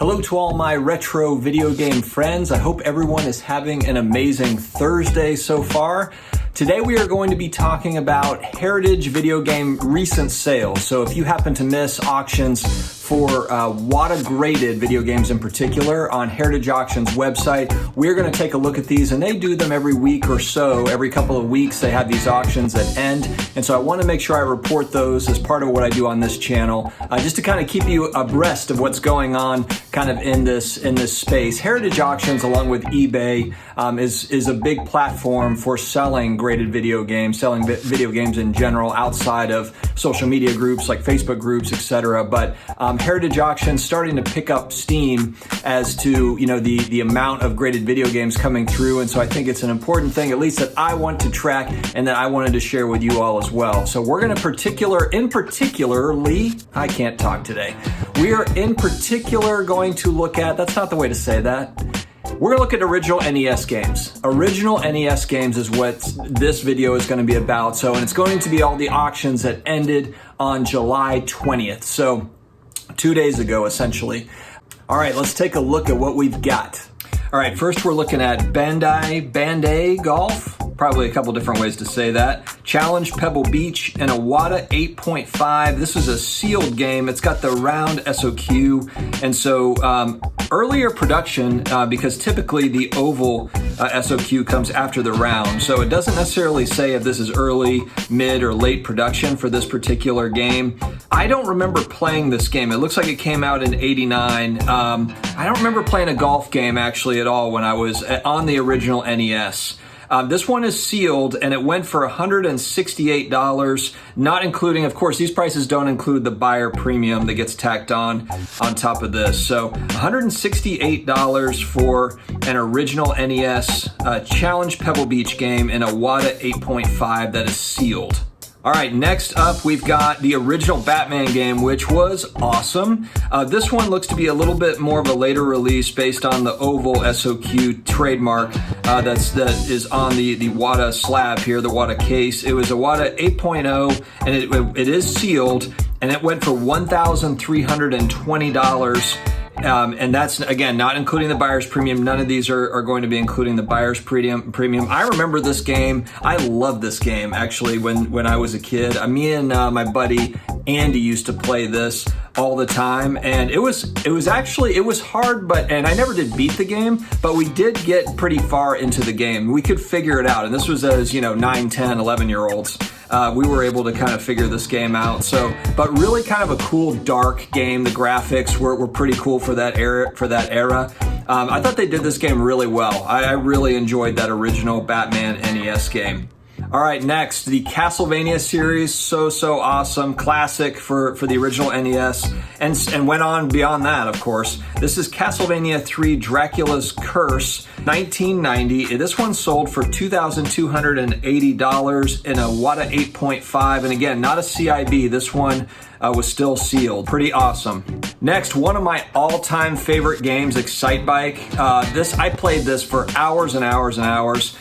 Hello to all my retro video game friends. I hope everyone is having an amazing Thursday so far. Today we are going to be talking about Heritage video game recent sales. So if you happen to miss auctions for WATA graded video games in particular on Heritage Auction's website, we're going to take a look at these, and they do them every week or so. Every couple of weeks they have these auctions that end, and so I want to make sure I report those as part of what I do on this channel, just to kind of keep you abreast of what's going on kind of in this space. Heritage Auctions, along with eBay, is a big platform for selling graded video games, selling video games in general outside of social media groups like Facebook groups, etc. But Heritage Auction's starting to pick up steam as to, you know, the amount of graded video games coming through, and so I think it's an important thing, at least that I want to track and that I wanted to share with you all as well. So we're going to I can't talk today. We are in particular going to look at, that's not the way to say that. We're going to look at original NES games. Original NES games is what this video is going to be about. So, and it's going to be all the auctions that ended on July 20th. So 2 days ago, essentially. All right, let's take a look at what we've got. All right, first we're looking at Bandai Golf. Probably a couple different ways to say that. Challenge Pebble Beach and a WATA 8.5. This is a sealed game. It's got the round SOQ. And so earlier production, because typically the oval SOQ comes after the round. So it doesn't necessarily say if this is early, mid, or late production for this particular game. I don't remember playing this game. It looks like it came out in '89. I don't remember playing a golf game actually at all when I was on the original NES. This one is sealed, and it went for $168, not including, of course, these prices don't include the buyer premium that gets tacked on top of this. So $168 for an original NES Challenge Pebble Beach game in a WATA 8.5 that is sealed. All right, next up, we've got the original Batman game, which was awesome. This one looks to be a little bit more of a later release based on the oval SOQ trademark that is on the WATA slab here, the WATA case. It was a WATA 8.0, and it is sealed, and it went for $1,320. And that's, again, not including the buyer's premium. None of these are going to be including the buyer's premium. I remember this game. I loved this game, actually, when I was a kid. Me and my buddy Andy used to play this all the time, and it was hard, and I never did beat the game, but we did get pretty far into the game. We could figure it out, and this was as, 9, 10, 11-year-olds. We were able to kind of figure this game out. So, but really kind of a cool, dark game. The graphics were pretty cool for that era. I thought they did this game really well. I really enjoyed that original Batman NES game. All right, next, the Castlevania series, so awesome, classic for the original NES, and went on beyond that, of course. This is Castlevania 3 Dracula's Curse, 1990. This one sold for $2,280 in a WATA 8.5, and again, not a CIB. This one was still sealed. Pretty awesome. Next, one of my all-time favorite games, Excitebike. I played this for hours and hours and hours.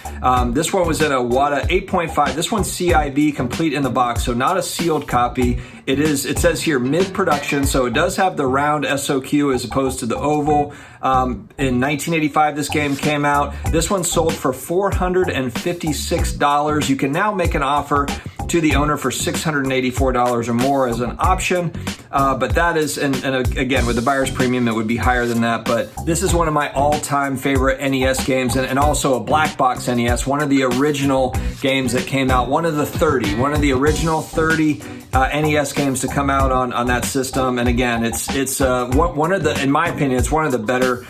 This one was in a WATA 8.5. This one's CIB, complete in the box, so not a sealed copy. It says here mid-production, so it does have the round SOQ as opposed to the oval. In 1985, this game came out. This one sold for $456. You can now make an offer to the owner for $684 or more as an option. But that is, and again, with the buyer's premium, it would be higher than that. But this is one of my all-time favorite NES games, and also a black box NES, one of the original games that came out, one of the original 30 NES games to come out on that system. And again, it's one of the, in my opinion, it's one of the better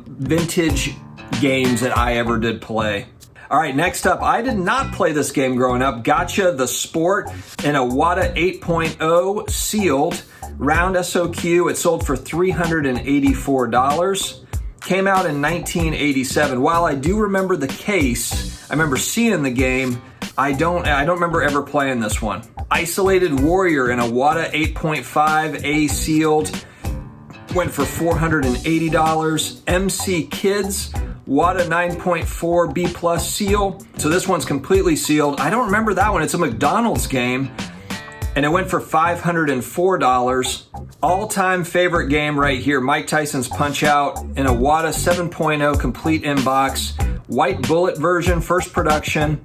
vintage games that I ever did play. All right, next up, I did not play this game growing up. Gotcha the Sport in a WATA 8.0 sealed, round SOQ. It sold for $384. Came out in 1987. While I do remember the case, I remember seeing the game, I don't remember ever playing this one. Isolated Warrior in a WATA 8.5 A sealed, went for $480. MC Kids, WATA 9.4 B plus seal. So this one's completely sealed. I don't remember that one. It's a McDonald's game. and it went for $504. All-time favorite game right here, Mike Tyson's Punch-Out in a WATA 7.0 complete inbox, white bullet version, first production,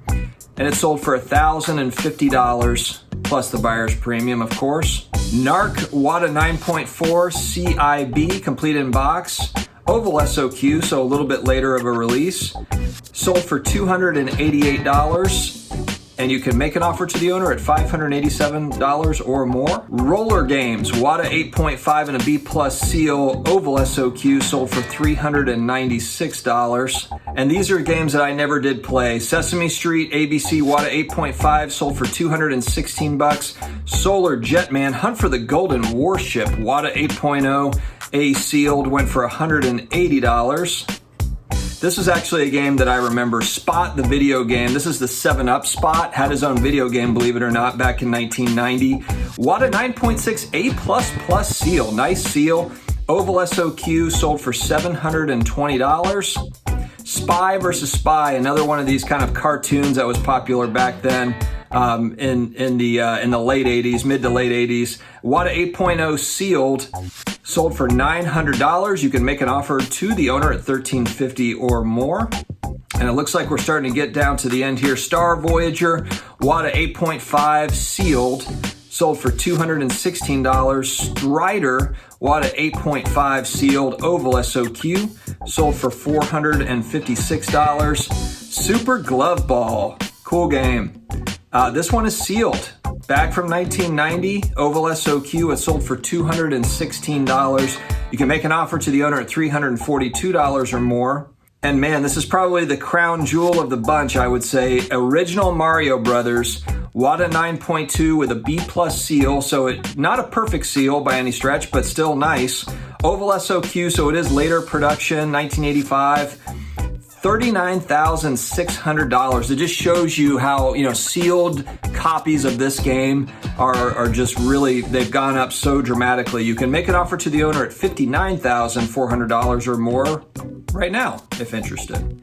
and it sold for $1,050 plus the buyer's premium, of course. Narc WATA 9.4 CIB complete inbox, oval SOQ, so a little bit later of a release, sold for $288. And you can make an offer to the owner at $587 or more. Roller Games, WATA 8.5 and a B plus seal, oval SOQ, sold for $396. And these are games that I never did play. Sesame Street, ABC, WATA 8.5, sold for $216. Solar Jetman, Hunt for the Golden Warship, WATA 8.0, A sealed, went for $180. This is actually a game that I remember. Spot, the video game. This is the 7-Up Spot. Had his own video game, believe it or not, back in 1990. WATA 9.6 A++ seal. Nice seal. Oval SOQ, sold for $720. Spy vs. Spy, another one of these kind of cartoons that was popular back then. In the late 80s, mid to late 80s. WATA 8.0 sealed, sold for $900. You can make an offer to the owner at $1,350 or more. And it looks like we're starting to get down to the end here. Star Voyager, WATA 8.5 sealed, sold for $216. Strider, WATA 8.5 sealed, oval SOQ, sold for $456. Super Glove Ball, cool game. This one is sealed. Back from 1990, oval SOQ, it sold for $216. You can make an offer to the owner at $342 or more. And man, this is probably the crown jewel of the bunch, I would say. Original Mario Brothers, WATA 9.2 with a B+ seal, so not a perfect seal by any stretch, but still nice. Oval SOQ, so it is later production, 1985. $39,600. It just shows you how, sealed copies of this game are just really, they've gone up so dramatically. You can make an offer to the owner at $59,400 or more right now, if interested.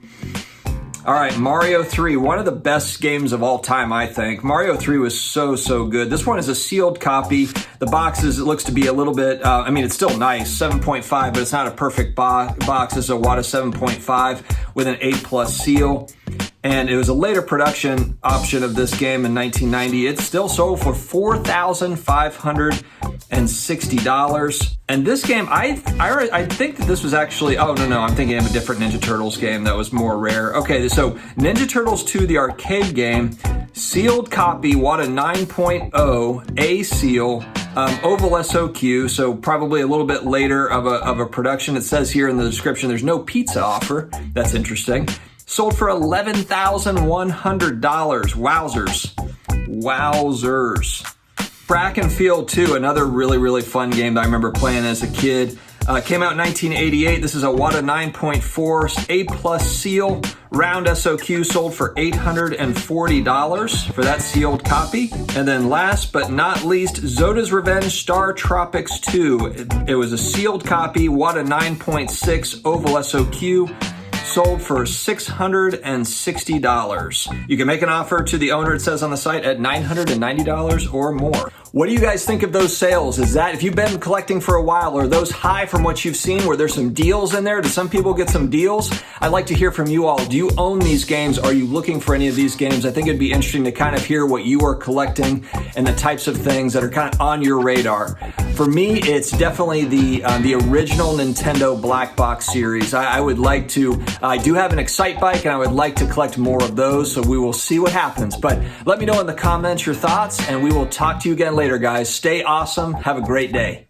All right, Mario 3, one of the best games of all time, I think. Mario 3 was so good. This one is a sealed copy. The box it looks to be a little bit, it's still nice, 7.5, but it's not a perfect box. It's a WATA 7.5 with an A+ seal. And it was a later production option of this game in 1990. It still sold for $4,560. And this game, I think that this was actually, oh no, I'm thinking of a different Ninja Turtles game that was more rare. Okay, so Ninja Turtles 2, the arcade game, sealed copy, WATA 9.0, A seal, oval SOQ, so probably a little bit later of a production. It says here in the description, there's no pizza offer. That's interesting. Sold for $11,100. Wowzers. Brackenfield 2, another really fun game that I remember playing as a kid. Came out in 1988. This is a WATA 9.4 A+ seal, round SOQ, sold for $840 for that sealed copy. And then last but not least, Zoda's Revenge Star Tropics 2. It was a sealed copy, WATA 9.6 oval SOQ, sold for $660. You can make an offer to the owner, it says on the site, at $990 or more. What do you guys think of those sales? Is that, if you've been collecting for a while, are those high from what you've seen? Were there some deals in there? Do some people get some deals? I'd like to hear from you all. Do you own these games? Are you looking for any of these games? I think it'd be interesting to kind of hear what you are collecting and the types of things that are kind of on your radar. For me, it's definitely the original Nintendo Black Box series. I do have an Excitebike, and I would like to collect more of those, so we will see what happens. But let me know in the comments your thoughts, and we will talk to you again later, guys. Stay awesome. Have a great day.